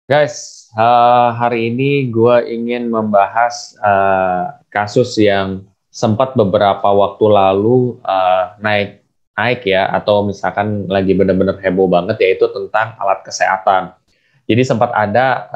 Guys, hari ini gue ingin membahas kasus yang sempat beberapa waktu lalu naik naik ya, atau misalkan lagi benar-benar heboh banget, yaitu tentang alat kesehatan. Jadi sempat ada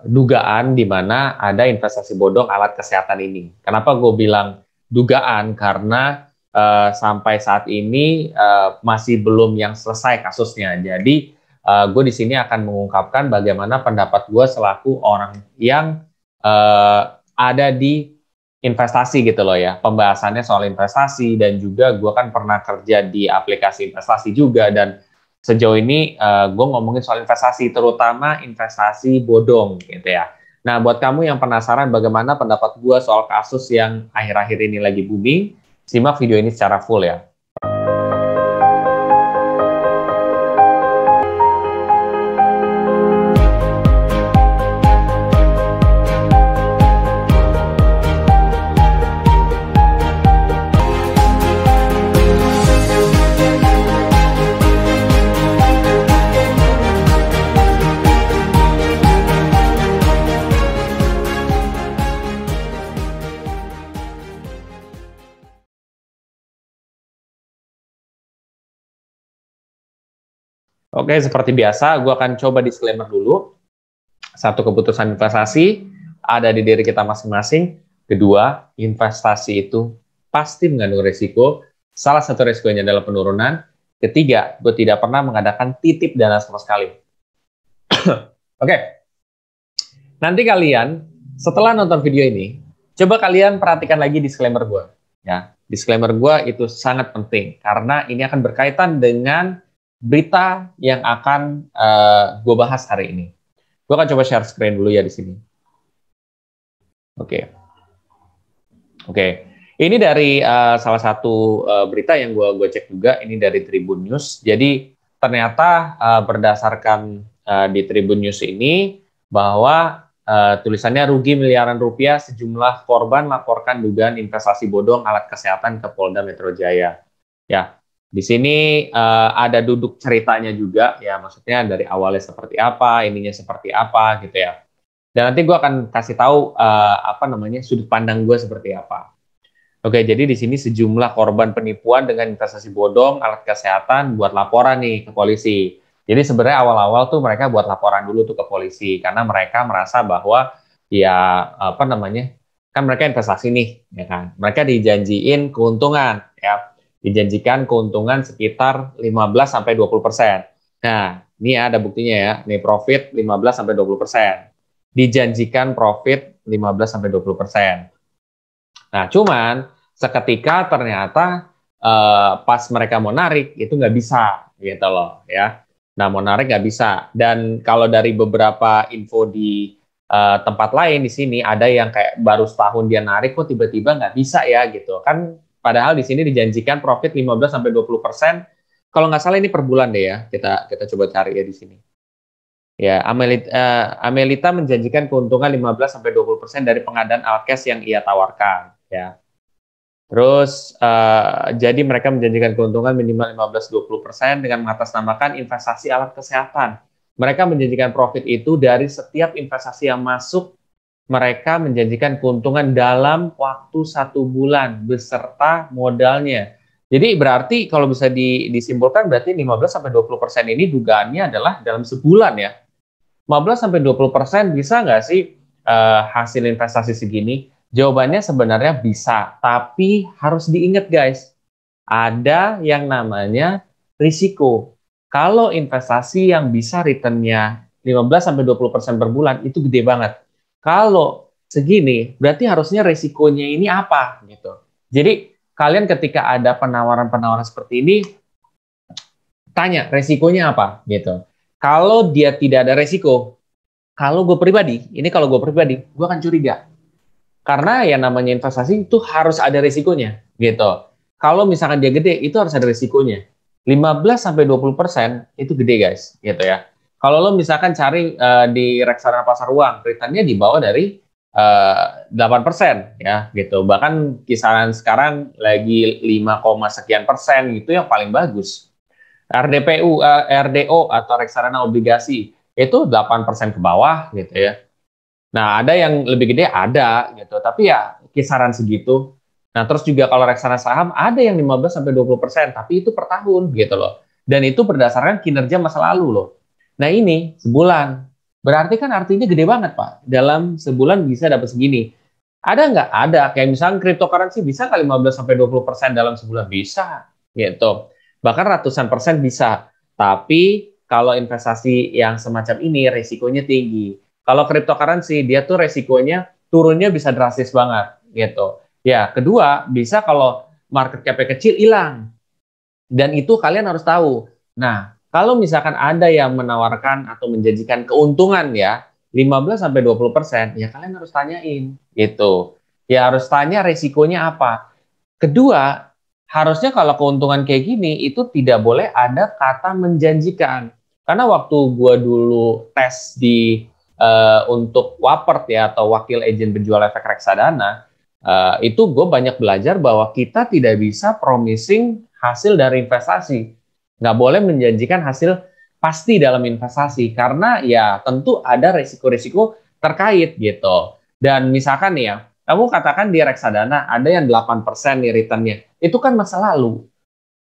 dugaan di mana ada investasi bodong alat kesehatan ini. Kenapa gue bilang dugaan? Karena sampai saat ini masih belum yang selesai kasusnya. Jadi gue di sini akan mengungkapkan bagaimana pendapat gue selaku orang yang ada di investasi gitu loh ya. Pembahasannya soal investasi, dan juga gue kan pernah kerja di aplikasi investasi juga, dan sejauh ini gue ngomongin soal investasi, terutama investasi bodong gitu ya. Nah, buat kamu yang penasaran bagaimana pendapat gue soal kasus yang akhir-akhir ini lagi booming, simak video ini secara full ya. Oke, seperti biasa, gue akan coba disclaimer dulu. Satu, keputusan investasi ada di diri kita masing-masing. Kedua, investasi itu pasti mengandung risiko. Salah satu risikonya adalah penurunan. Ketiga, gue tidak pernah mengadakan titip dana sama sekali. Oke, nanti kalian setelah nonton video ini, coba kalian perhatikan lagi disclaimer gue. Ya, disclaimer gue itu sangat penting karena ini akan berkaitan dengan berita yang akan gue bahas hari ini. Gue akan coba share screen dulu ya di sini. Oke. Ini dari salah satu berita yang gue cek juga. Ini dari Tribun News. Jadi ternyata berdasarkan di Tribun News ini bahwa tulisannya rugi miliaran rupiah, sejumlah korban laporkan dugaan investasi bodong alat kesehatan ke Polda Metro Jaya. Ya. Di sini ada duduk ceritanya juga, ya maksudnya dari awalnya seperti apa, ininya seperti apa gitu ya. Dan nanti gue akan kasih tahu sudut pandang gue seperti apa. Oke, jadi di sini sejumlah korban penipuan dengan investasi bodong alat kesehatan buat laporan nih ke polisi. Jadi sebenarnya awal-awal tuh mereka buat laporan dulu tuh ke polisi karena mereka merasa bahwa ya kan mereka investasi nih, ya kan. Mereka dijanjiin keuntungan, ya. Dijanjikan keuntungan sekitar 15-20%. Nah, ini ada buktinya ya. Nih profit 15-20%. Dijanjikan profit 15-20%. Nah, cuman seketika ternyata pas mereka mau narik itu nggak bisa gitu loh ya. Nah, mau narik nggak bisa. Dan kalau dari beberapa info di tempat lain di sini ada yang kayak baru setahun dia narik kok tiba-tiba nggak bisa ya gitu. Kan padahal di sini dijanjikan profit 15-20%. Kalau nggak salah ini per bulan deh ya. Kita coba cari ya di sini. Ya, Amelita menjanjikan keuntungan 15-20% dari pengadaan alat cash yang ia tawarkan. Ya. Terus jadi mereka menjanjikan keuntungan minimal 15-20% dengan mengatasnamakan investasi alat kesehatan. Mereka menjanjikan profit itu dari setiap investasi yang masuk. Mereka menjanjikan keuntungan dalam waktu 1 bulan beserta modalnya. Jadi berarti kalau bisa disimpulkan berarti 15-20% ini dugaannya adalah dalam sebulan ya. 15-20% bisa nggak sih hasil investasi segini? Jawabannya sebenarnya bisa, tapi harus diingat guys, ada yang namanya risiko. Kalau investasi yang bisa returnnya 15-20% per bulan itu gede banget. Kalau segini, berarti harusnya risikonya ini apa gitu. Jadi kalian ketika ada penawaran-penawaran seperti ini, tanya resikonya apa gitu. Kalau dia tidak ada resiko, kalau gue pribadi, gue akan curiga. Karena yang namanya investasi itu harus ada resikonya, gitu. Kalau misalkan dia gede, itu harus ada resikonya. 15-20% itu gede guys, gitu ya. Kalau lo misalkan cari di reksadana pasar uang, returnnya di bawah dari 8% ya, gitu. Bahkan kisaran sekarang lagi 5, sekian persen gitu yang paling bagus. RDPU, RDO atau reksadana obligasi itu 8% ke bawah gitu ya. Nah, ada yang lebih gede ada gitu, tapi ya kisaran segitu. Nah, terus juga kalau reksadana saham ada yang 15 sampai 20%, tapi itu per tahun gitu loh. Dan itu berdasarkan kinerja masa lalu loh. Nah, ini sebulan. Berarti kan artinya gede banget, Pak. Dalam sebulan bisa dapat segini. Ada nggak? Ada. Kayak misalnya cryptocurrency bisa nggak 15 sampai 20% dalam sebulan? Bisa gitu. Bahkan ratusan persen bisa. Tapi kalau investasi yang semacam ini risikonya tinggi. Kalau cryptocurrency dia tuh resikonya turunnya bisa drastis banget gitu. Ya, kedua bisa kalau market cap kecil hilang. Dan itu kalian harus tahu. Nah, kalau misalkan ada yang menawarkan atau menjanjikan keuntungan ya 15 sampai 20%, ya kalian harus tanyain gitu. Ya harus tanya resikonya apa. Kedua, harusnya kalau keuntungan kayak gini itu tidak boleh ada kata menjanjikan. Karena waktu gua dulu tes di untuk Wapert ya atau wakil agen penjual efek reksadana, itu gue banyak belajar bahwa kita tidak bisa promising hasil dari investasi. Nggak boleh menjanjikan hasil pasti dalam investasi karena ya tentu ada resiko-resiko terkait gitu. Dan misalkan nih ya, kamu katakan di reksadana ada yang 8% nih returnnya. Itu kan masa lalu.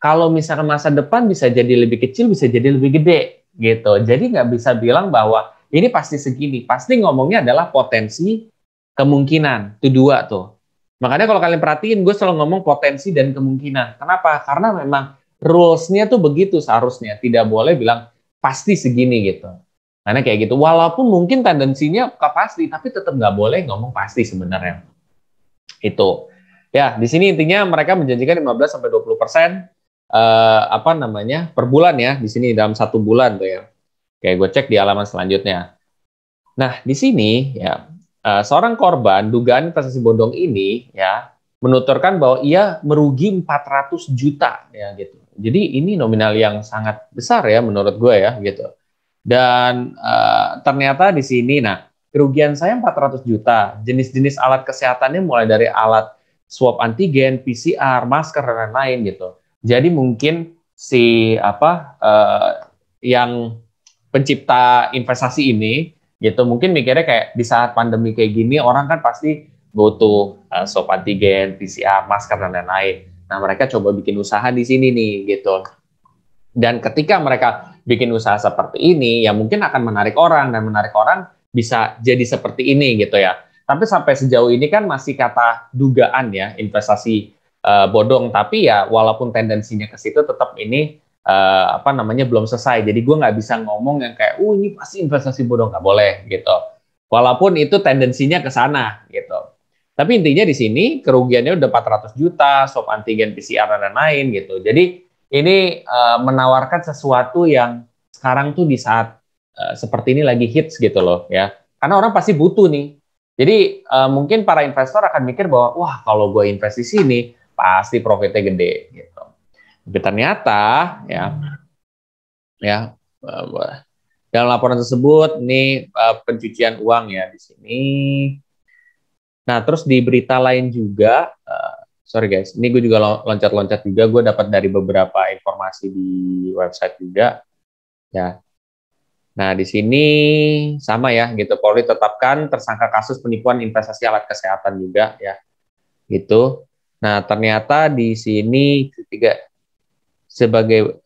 Kalau misalkan masa depan bisa jadi lebih kecil, bisa jadi lebih gede gitu. Jadi nggak bisa bilang bahwa ini pasti segini. Pasti ngomongnya adalah potensi kemungkinan. Itu dua tuh. Makanya kalau kalian perhatiin, gue selalu ngomong potensi dan kemungkinan. Kenapa? Karena memang rules-nya tuh begitu seharusnya. Tidak boleh bilang pasti segini gitu. Karena kayak gitu. Walaupun mungkin tendensinya ke pasti, tapi tetap nggak boleh ngomong pasti sebenarnya. Itu. Ya, di sini intinya mereka menjanjikan 15-20% apa namanya per bulan ya. Di sini dalam 1 bulan tuh ya. Kayak gue cek di halaman selanjutnya. Nah, di sini ya seorang korban dugaan investasi bodong ini ya menuturkan bahwa ia merugi 400 juta ya gitu. Jadi ini nominal yang sangat besar ya menurut gue ya gitu. Dan ternyata di sini nah kerugian saya 400 juta. Jenis-jenis alat kesehatannya mulai dari alat swab antigen, PCR, masker dan lain-lain gitu. Jadi mungkin si apa yang pencipta investasi ini gitu mungkin mikirnya kayak di saat pandemi kayak gini orang kan pasti butuh swab antigen, PCR, masker dan lain-lain. Nah mereka coba bikin usaha di sini nih gitu. Dan ketika mereka bikin usaha seperti ini, ya mungkin akan menarik orang dan menarik orang bisa jadi seperti ini gitu ya. Tapi sampai sejauh ini kan masih kata dugaan ya investasi bodong. Tapi ya walaupun tendensinya ke situ tetap ini apa namanya belum selesai. Jadi gue nggak bisa ngomong yang kayak, ini pasti investasi bodong nggak boleh gitu. Walaupun itu tendensinya ke sana gitu. Tapi intinya di sini kerugiannya udah 400 juta, swab antigen, PCR dan lain-lain gitu. Jadi ini menawarkan sesuatu yang sekarang tuh di saat seperti ini lagi hits gitu loh ya. Karena orang pasti butuh nih. Jadi mungkin para investor akan mikir bahwa wah kalau gue invest di sini pasti profitnya gede gitu. Tapi ternyata ya dalam laporan tersebut ini pencucian uang ya di sini. Nah terus di berita lain juga, sorry guys, ini gue juga loncat-loncat juga, gue dapat dari beberapa informasi di website juga ya. Nah di sini sama ya gitu, Polri tetapkan tersangka kasus penipuan investasi alat kesehatan juga ya gitu. Nah ternyata di sini ketiga sebagai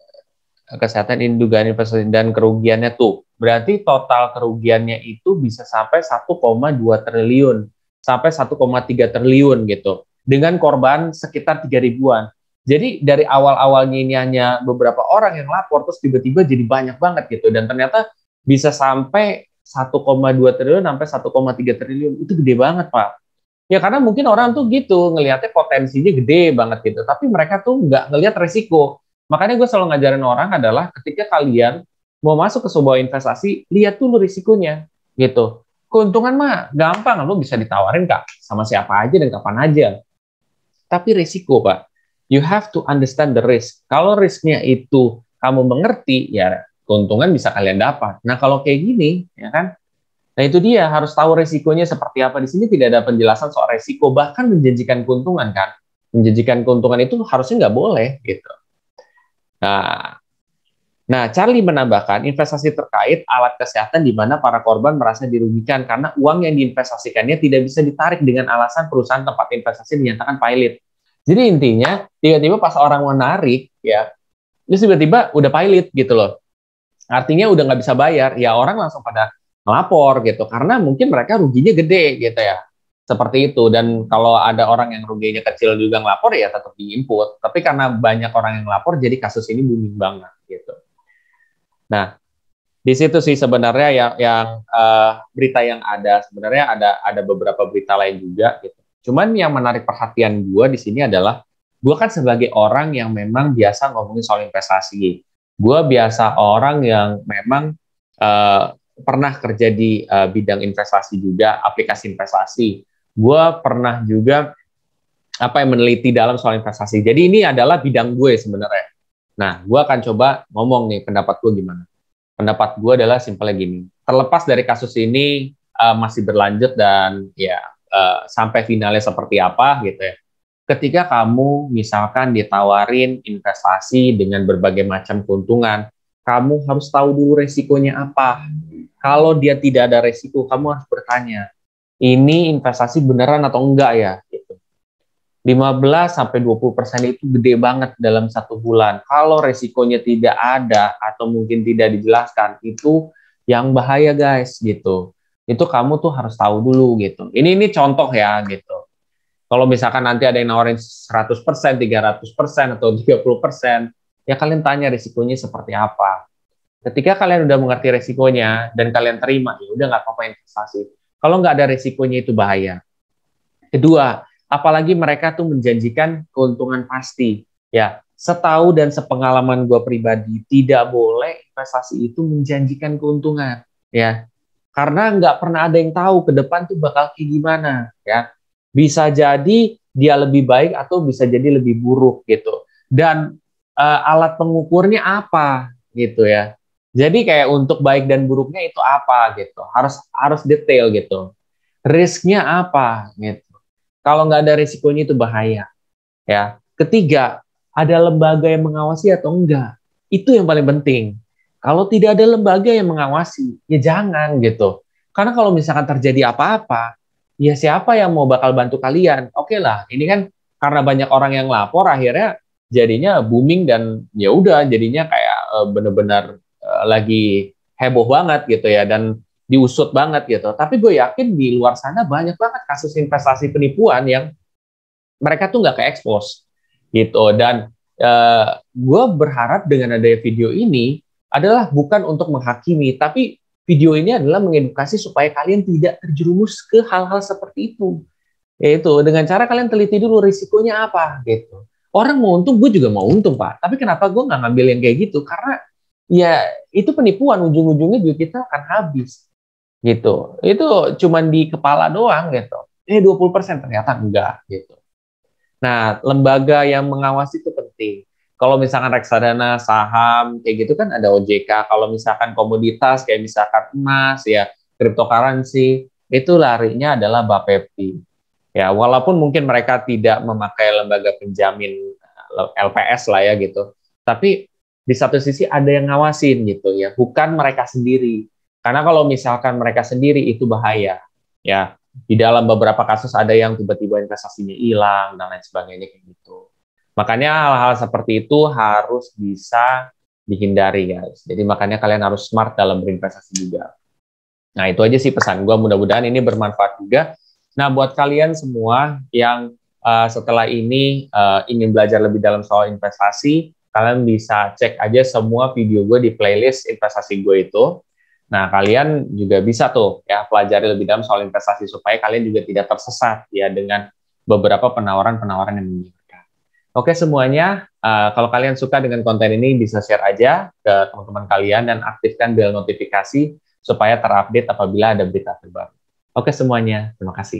kesehatan indugaan investasi dan kerugiannya tuh. Berarti total kerugiannya itu bisa sampai 1,2 triliun sampai 1,3 triliun gitu. Dengan korban sekitar 3 ribuan. Jadi dari awal-awalnya ini hanya beberapa orang yang lapor terus tiba-tiba jadi banyak banget gitu dan ternyata bisa sampai 1,2 triliun sampai 1,3 triliun. Itu gede banget, Pak. Ya karena mungkin orang tuh gitu ngelihatnya potensinya gede banget gitu, tapi mereka tuh nggak ngelihat resiko. Makanya gue selalu ngajarin orang adalah ketika kalian mau masuk ke sebuah investasi, lihat dulu risikonya, gitu. Keuntungan mah gampang, lo bisa ditawarin kak sama siapa aja dan kapan aja. Tapi risiko pak, you have to understand the risk. Kalau risknya itu kamu mengerti, ya keuntungan bisa kalian dapat. Nah kalau kayak gini, ya kan? Nah itu dia harus tahu risikonya seperti apa. Di sini tidak ada penjelasan soal risiko, bahkan menjanjikan keuntungan kan. Menjanjikan keuntungan itu harusnya nggak boleh gitu. Nah, Nah, Charlie menambahkan investasi terkait alat kesehatan di mana para korban merasa dirugikan karena uang yang diinvestasikannya tidak bisa ditarik dengan alasan perusahaan tempat investasi dinyatakan pilot. Jadi intinya, tiba-tiba pas orang menarik, ya, terus tiba-tiba udah pilot gitu loh. Artinya udah nggak bisa bayar, ya orang langsung pada melapor gitu, karena mungkin mereka ruginya gede gitu ya. Seperti itu, dan kalau ada orang yang ruginya kecil juga ngelapor, ya tetap di-input. Tapi karena banyak orang yang ngelapor, jadi kasus ini booming banget gitu. Nah, di situ sih sebenarnya yang berita yang ada, sebenarnya ada beberapa berita lain juga gitu. Cuman yang menarik perhatian gue di sini adalah gue kan sebagai orang yang memang biasa ngomongin soal investasi. Gue biasa orang yang memang pernah kerja di bidang investasi juga, aplikasi investasi. Gue pernah juga meneliti dalam soal investasi. Jadi ini adalah bidang gue sebenarnya. Nah, gue akan coba ngomong nih pendapat gue gimana. Pendapat gue adalah simpelnya gini. Terlepas dari kasus ini masih berlanjut dan ya sampai finalnya seperti apa gitu ya. Ketika kamu misalkan ditawarin investasi dengan berbagai macam keuntungan, kamu harus tahu dulu resikonya apa. Kalau dia tidak ada resiko, kamu harus bertanya, ini investasi beneran atau enggak ya? Gitu. 15-20% itu gede banget dalam 1 bulan. Kalau resikonya tidak ada atau mungkin tidak dijelaskan, itu yang bahaya guys gitu. Itu kamu tuh harus tahu dulu gitu. Ini contoh ya gitu. Kalau misalkan nanti ada yang nawarin 100%, 300%, atau 30%, ya kalian tanya risikonya seperti apa. Ketika kalian udah mengerti risikonya dan kalian terima, ya udah nggak apa-apa investasi. Kalau nggak ada risikonya itu bahaya. Kedua, apalagi mereka tuh menjanjikan keuntungan pasti. Ya, setahu dan sepengalaman gue pribadi, tidak boleh investasi itu menjanjikan keuntungan. Ya, karena nggak pernah ada yang tahu ke depan tuh bakal kayak gimana. Ya, bisa jadi dia lebih baik atau bisa jadi lebih buruk gitu. Dan alat pengukurnya apa gitu ya. Jadi kayak untuk baik dan buruknya itu apa gitu. Harus detail gitu. Risknya apa gitu. Kalau nggak ada risikonya itu bahaya. Ya. Ketiga, ada lembaga yang mengawasi atau enggak. Itu yang paling penting. Kalau tidak ada lembaga yang mengawasi, ya jangan gitu. Karena kalau misalkan terjadi apa-apa, ya siapa yang mau bakal bantu kalian? Oke lah, ini kan karena banyak orang yang lapor, akhirnya jadinya booming dan ya udah jadinya kayak bener-bener lagi heboh banget gitu ya, dan diusut banget gitu. Tapi gue yakin di luar sana banyak banget kasus investasi penipuan yang mereka tuh nggak ke-expose gitu. Dan gue berharap dengan adanya video ini adalah bukan untuk menghakimi, tapi video ini adalah mengedukasi supaya kalian tidak terjerumus ke hal-hal seperti itu. Yaitu dengan cara kalian teliti dulu risikonya apa gitu. Orang mau untung, gue juga mau untung Pak. Tapi kenapa gue nggak ngambil yang kayak gitu? Karena ya itu penipuan, ujung-ujungnya juga kita akan habis gitu. Itu cuman di kepala doang gitu. 20% ternyata enggak gitu. Nah, lembaga yang mengawasi itu penting. Kalau misalkan reksadana, saham, kayak gitu kan ada OJK. Kalau misalkan komoditas, kayak misalkan emas, ya cryptocurrency, itu larinya adalah Bapepti. Ya, walaupun mungkin mereka tidak memakai lembaga penjamin LPS lah ya gitu. Tapi di satu sisi ada yang ngawasin gitu ya, bukan mereka sendiri. Karena kalau misalkan mereka sendiri itu bahaya. Ya, di dalam beberapa kasus ada yang tiba-tiba investasinya hilang dan lain sebagainya kayak gitu. Makanya hal-hal seperti itu harus bisa dihindari guys. Jadi makanya kalian harus smart dalam berinvestasi juga. Nah itu aja sih pesan gue, mudah-mudahan ini bermanfaat juga. Nah buat kalian semua yang setelah ini ingin belajar lebih dalam soal investasi, kalian bisa cek aja semua video gue di playlist investasi gue itu. Nah, kalian juga bisa tuh ya pelajari lebih dalam soal investasi supaya kalian juga tidak tersesat ya dengan beberapa penawaran-penawaran yang menyedihkan. Oke semuanya, kalau kalian suka dengan konten ini bisa share aja ke teman-teman kalian dan aktifkan bel notifikasi supaya terupdate apabila ada berita terbaru. Oke semuanya, terima kasih.